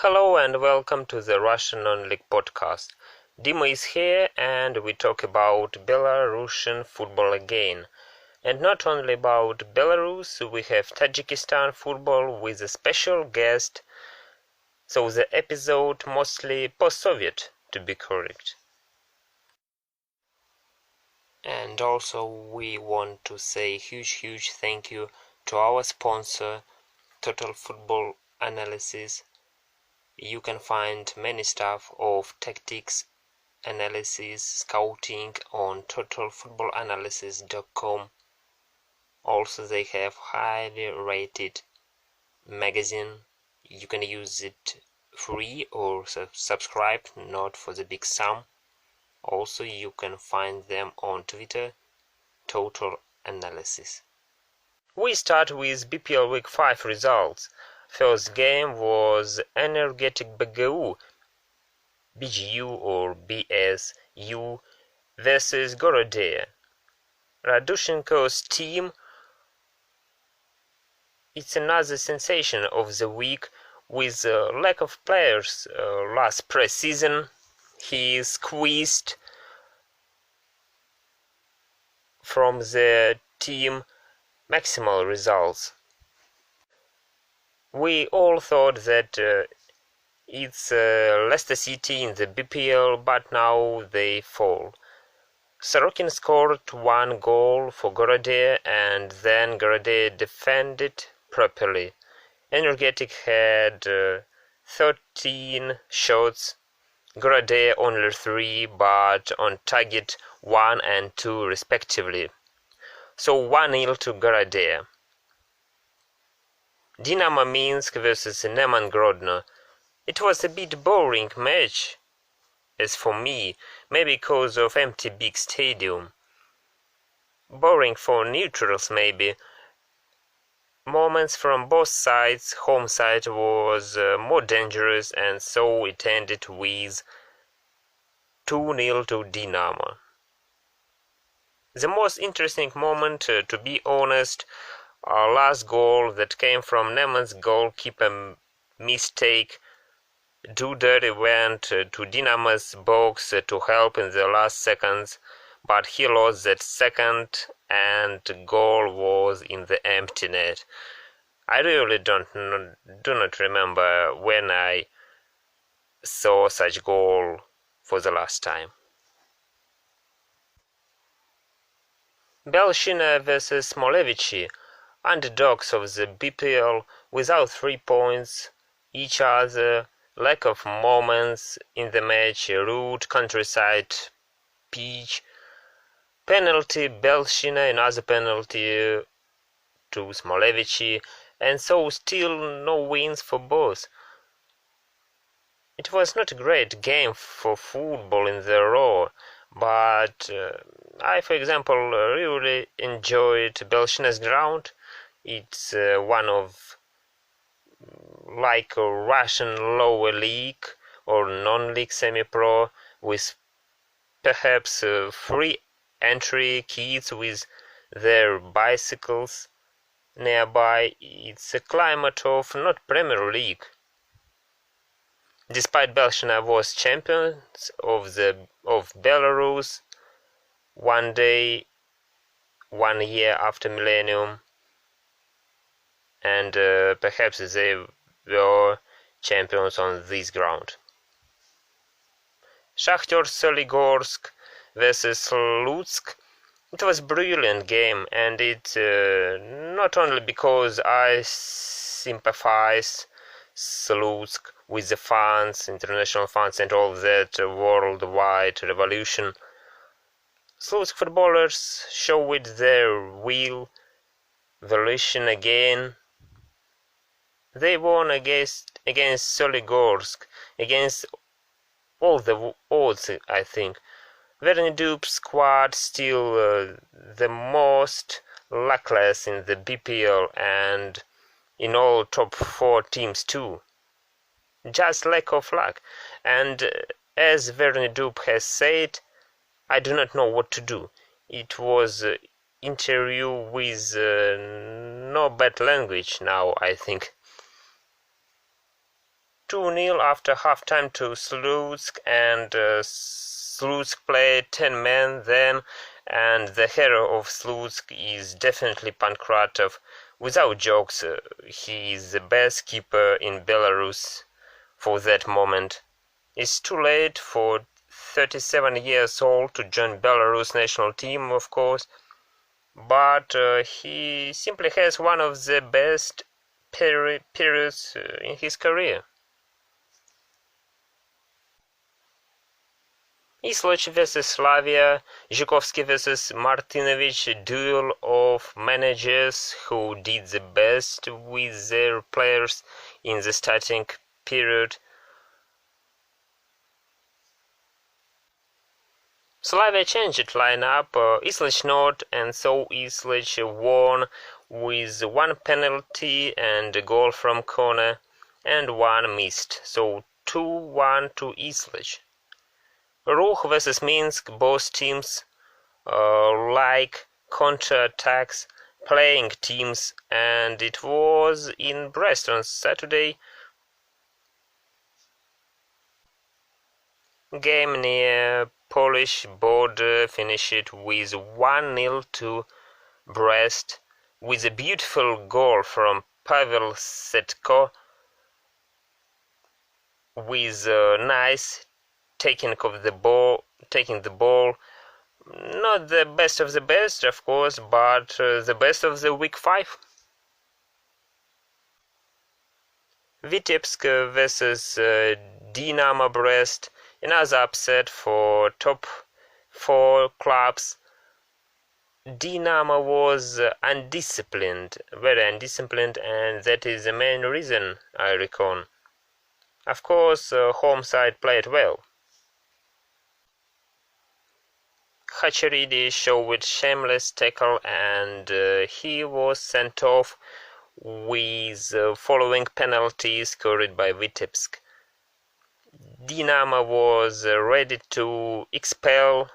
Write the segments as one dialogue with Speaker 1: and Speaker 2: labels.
Speaker 1: Hello and welcome to the RUSNLF podcast. Dima is here and we talk about Belarusian football again. And not only about Belarus, we have Tajikistan football with a special guest. So the episode mostly post-Soviet, to be correct. And also we want to say huge thank you to our sponsor, Total Football Analysis. You can find many stuff of tactics, analysis, scouting on totalfootballanalysis.com. Also they have highly rated magazine. You can use it free or subscribe, not for the big sum. Also you can find them on Twitter, Total Analysis. We start with BPL Week 5 results. First game was Energetic BGU or BSU versus Gorodea. Radushenko's team, it's another sensation of the week with lack of players last pre-season. He squeezed from the team maximal results. We all thought that it's Leicester City in the BPL, but now they fall. Sorokin scored one goal for Gorodea and then Gorodea defended properly. Energetic had 13 shots, Gorodea only 3, but on target 1 and 2 respectively. So 1-0 to Gorodea. Dynamo Minsk versus Neman Grodno. It was a bit boring match, as for me, maybe because of empty big stadium. Boring for neutrals maybe. Moments from both sides, home side was more dangerous and so it ended with 2-0 to Dynamo. The most interesting moment, to be honest, our last goal that came from Neman's goalkeeper mistake. Dirty went to Dynamo's box to help in the last seconds, but he lost that second and goal was in the empty net. I really do not remember when I saw such goal for the last time. Belarusian versus Smolevici. Underdogs of the BPL without 3 points each other, lack of moments in the match, rude countryside pitch, penalty Belarusian, another penalty to Smolevici, and so still no wins for both. It was not a great game for football in the raw, but I, for example, really enjoyed Belarusian's ground. It's one of like a Russian lower league or non-league semi-pro with perhaps free entry kids with their bicycles nearby. It's a climate of not Premier League. Despite Belarusian was champions of Belarus one year after millennium, and perhaps they were champions on this ground. Shakhtar Soligorsk versus Lutsk. It was a brilliant game, and it not only because I sympathize Lutsk with the fans, international fans, and all that worldwide revolution. Lutsk footballers showed their will, volition again. They won against Soligorsk, against all the odds, I think. Vernidube's squad still the most luckless in the BPL and in all top 4 teams too. Just lack of luck. And as Vernidube has said, I do not know what to do. It was interview with no bad language now, I think. 2-0 after halftime to Slutsk, and Slutsk played 10 men then, and the hero of Slutsk is definitely Pankratov. Without jokes, he is the best keeper in Belarus for that moment. It's too late for 37 years old to join Belarus national team, of course, but he simply has one of the best periods in his career. Isloch vs Slavia, Zhukovsky vs Martinovic, duel of managers who did the best with their players in the starting period. Slavia changed lineup, Isloch not, and so Isloch won with one penalty and a goal from corner, and one missed, so 2-1 to Isloch. Ruch vs Minsk, both teams like counter-attacks, playing teams, and it was in Brest on Saturday. Game near Polish border finished with 1-0 to Brest, with a beautiful goal from Pavel Setko, with a nice taking the ball. Not the best of the best, of course, but the best of the week 5. Vitebsk versus Dynamo Brest, another upset for top 4 clubs. Dynamo was undisciplined, very undisciplined, and that is the main reason, I reckon. Of course, home side played well. Khacharidi showed shameless tackle, and he was sent off with following penalties scored by Vitebsk. Dynamo was ready to expel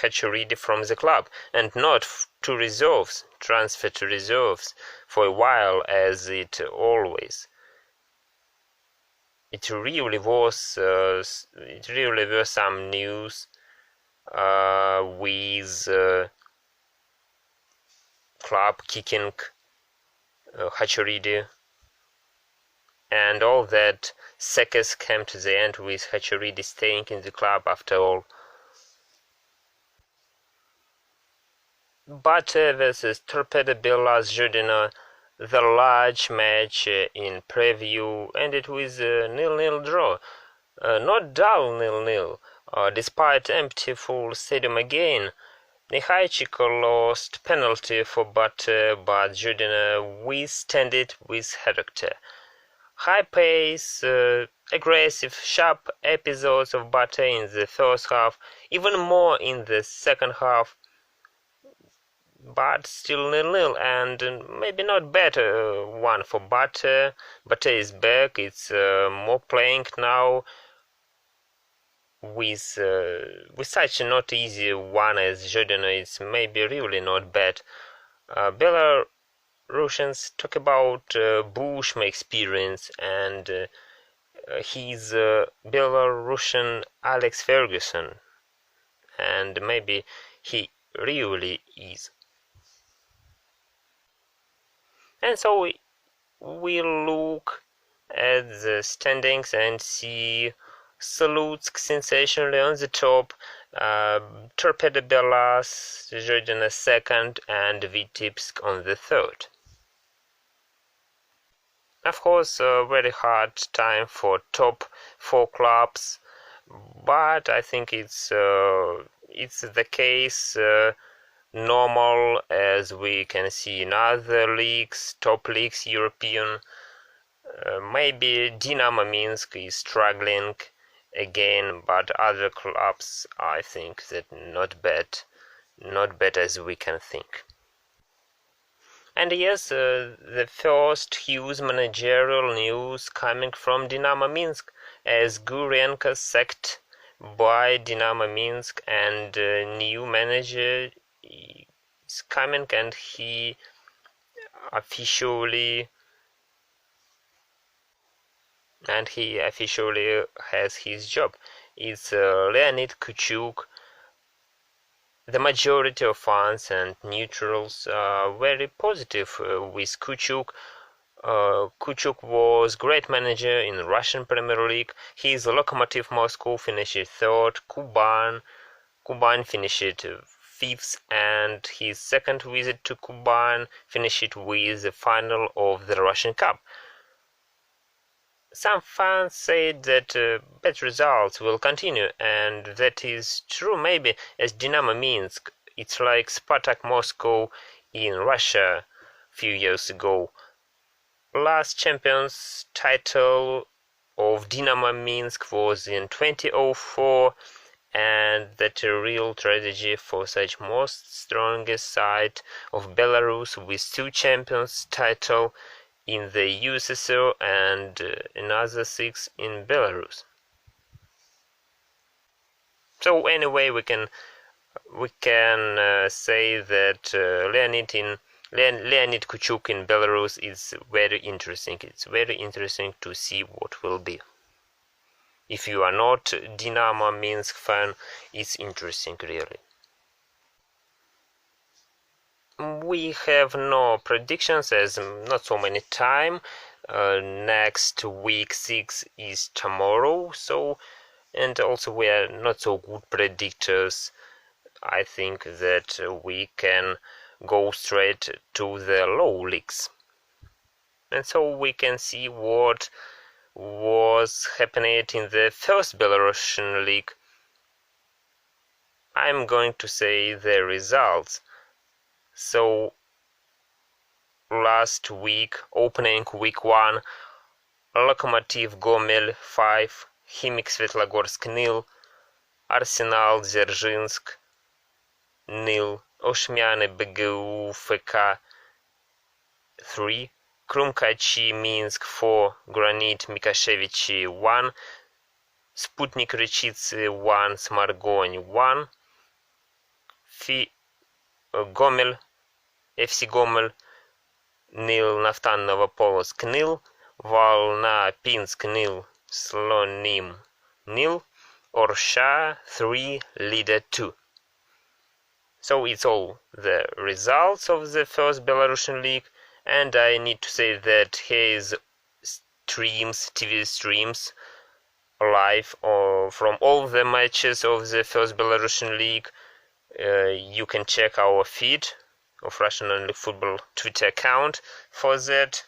Speaker 1: Khacharidi from the club, and not to reserves, transfer to reserves for a while, as it always. It really was some news with club kicking Khacharidi, and all that circus came to the end with Khacharidi staying in the club after all. Blanter vs Torpedo Belas Zhodina, the large match in preview, ended with a 0-0 draw. Not dull 0-0, despite empty full stadium again. Nihaychiko lost penalty for Blanter, but Zhodina withstood it with character. High pace, aggressive, sharp episodes of Blanter in the first half, even more in the second half, but still 0-0, and maybe not better one for Blanter. Blanter is back, it's more playing now with such a not easy one as Zhodina. It's maybe really not bad. Belarusians talk about Bushma experience, and he's Belarusian Alex Ferguson, and maybe he really is. And so we look at the standings and see Slutsk sensationally on the top, Torpedo Belas, Zhodina second, and Vitebsk on the third. Of course, a very hard time for top 4 clubs, but I think it's the case normal, as we can see in other leagues, top leagues, European. Maybe Dynamo Minsk is struggling again, but other clubs, I think that not bad as we can think. And yes, the first huge managerial news coming from Dynamo Minsk, as Gurenko sacked by Dynamo Minsk, and new manager is coming, and he and he officially has his job. It's Leonid Kuchuk. The majority of fans and neutrals are very positive with Kuchuk. Kuchuk was great manager in Russian Premier League. His Lokomotiv Moscow finished third, Kuban finished fifth, and his second visit to Kuban finished with the final of the Russian Cup. Some fans said that bad results will continue, and that is true maybe, as Dynamo Minsk. It's like Spartak Moscow in Russia a few years ago. Last champions title of Dynamo Minsk was in 2004, and that's a real tragedy for such most strongest side of Belarus with 2 champions title in the USSR and another 6 in Belarus. So anyway, we can say that Leonid Kuchuk in Belarus is very interesting. It's very interesting to see what will be. If you are not Dynamo Minsk fan, it's interesting really. We have no predictions as not so many time. Next week 6 is tomorrow, and also we are not so good predictors. I think that we can go straight to the low leagues, and so we can see what was happening in the first Belarusian league. I'm going to say the results. So last week, opening week 1, Lokomotiv Gomel 5, Khimik Svetlogorsk 0, Arsenal Dzerzhinsk 0, Oshmiany BGU FK 3, Krumkachi Minsk 4, Granit Mikashevich 1, Sputnik Rechice 1, Smargony 1, Gomel FC Gomel 0, Naftan Novopolsk 0, Volna Pinsk 0, Slonim 0, Orsha 3, Lida 2. So it's all the results of the first Belarusian league, and I need to say that here is TV streams live from all the matches of the first Belarusian league. You can check our feed of RUSNLF Football Twitter account for that.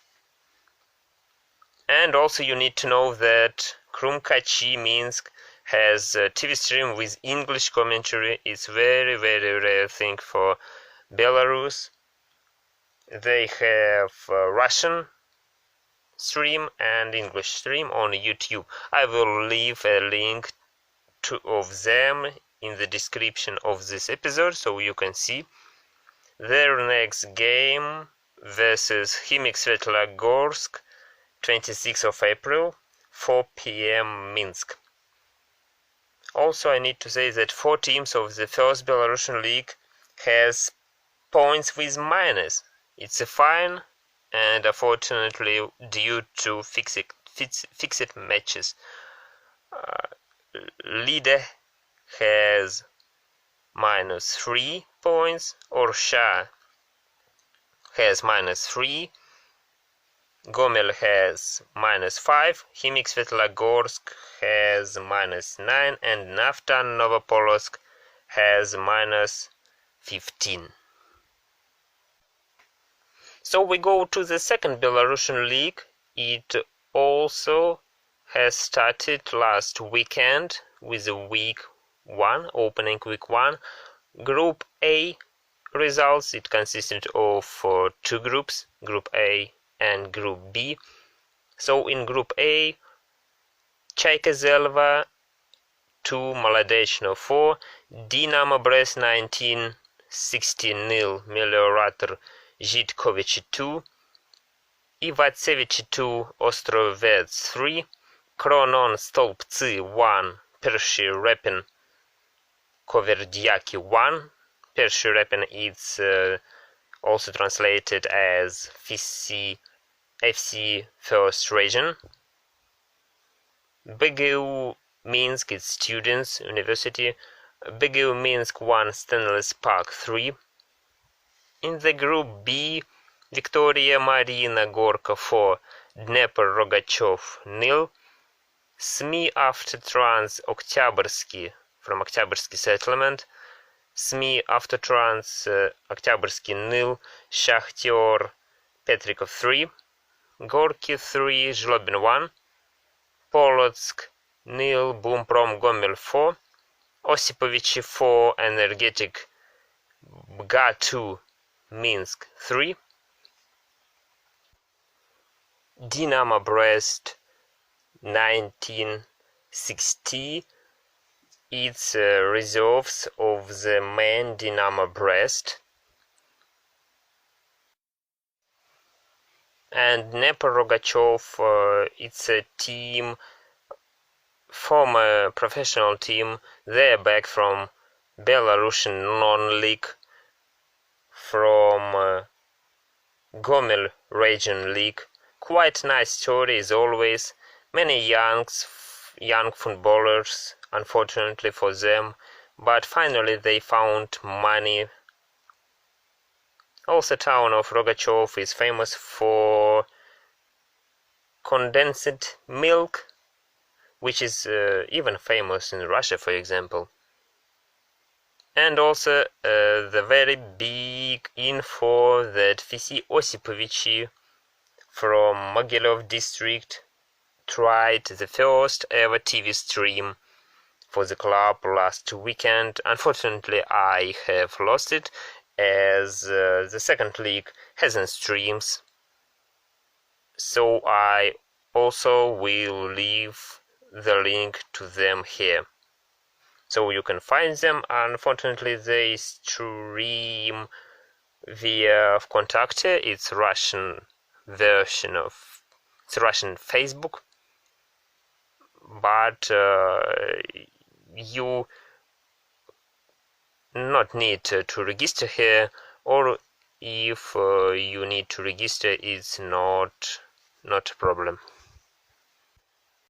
Speaker 1: And also you need to know that Krumkachi Minsk has a TV stream with English commentary. It's very, very rare thing for Belarus. They have Russian stream and English stream on YouTube. I will leave a link of them in the description of this episode so you can see. Their next game versus Khimik Svetlogorsk, 26th of April, 4 p.m. Minsk. Also, I need to say that 4 teams of the first Belarusian league has points with minus. It's a fine, and unfortunately, due to fixed matches, Lida has minus 3 points, Orsha has minus 3, Gomel has minus 5, Khimik Svetlogorsk has minus 9, and Naftan Novopolsk has minus 15. So we go to the second Belarusian league. It also has started last weekend with week 1, opening week 1. Group A results, it consisted of 2 groups, Group A and Group B. So in Group A, Chaika Zelva 2, Молодечно 4, Dynamo Brest 19, 16-0, Meliorator Zhitkovich 2, Ivatsevich 2, Ostrovets 3, Kronon Stolpцы 1, Pershi Repin Koverdyaki 1. Pershi Repin is also translated as FC First Region. BGU Minsk is students, university. BGU Minsk 1, Stainless Park 3. In the group B, Victoria Marina Gorka 4, Dnepr Rogachev 0. SMI Avtotrans Oktyabrski from Oktyabrski settlement. SMI Avtotrans Oktyabrski 0, Shakhter Petrikov 3. Gorky 3, Zhlobin 1. Polotsk 0, Bumprom Gomel 4. Osipovich 4, Energetic BGA 2, Minsk 3. Dynamo Brest 1960. It's reserves of the main Dynamo Brest. And Dnepr Rogachev, it's a team, former professional team. They're back from Belarusian non-league, from Gomel region league. Quite nice story as always. Many young footballers, unfortunately for them, but finally they found money. Also, town of Rogachev is famous for condensed milk, which is even famous in Russia, for example. And also the very big info that Fisi Osipovich from Mogilov district tried the first ever TV stream for the club last weekend. Unfortunately, I have lost it, as the second league hasn't streams. So I also will leave the link to them here, so you can find them. Unfortunately, they stream via Vkontakte. It's Russian version of Russian Facebook, but you not need to register here, or if you need to register, it's not a problem.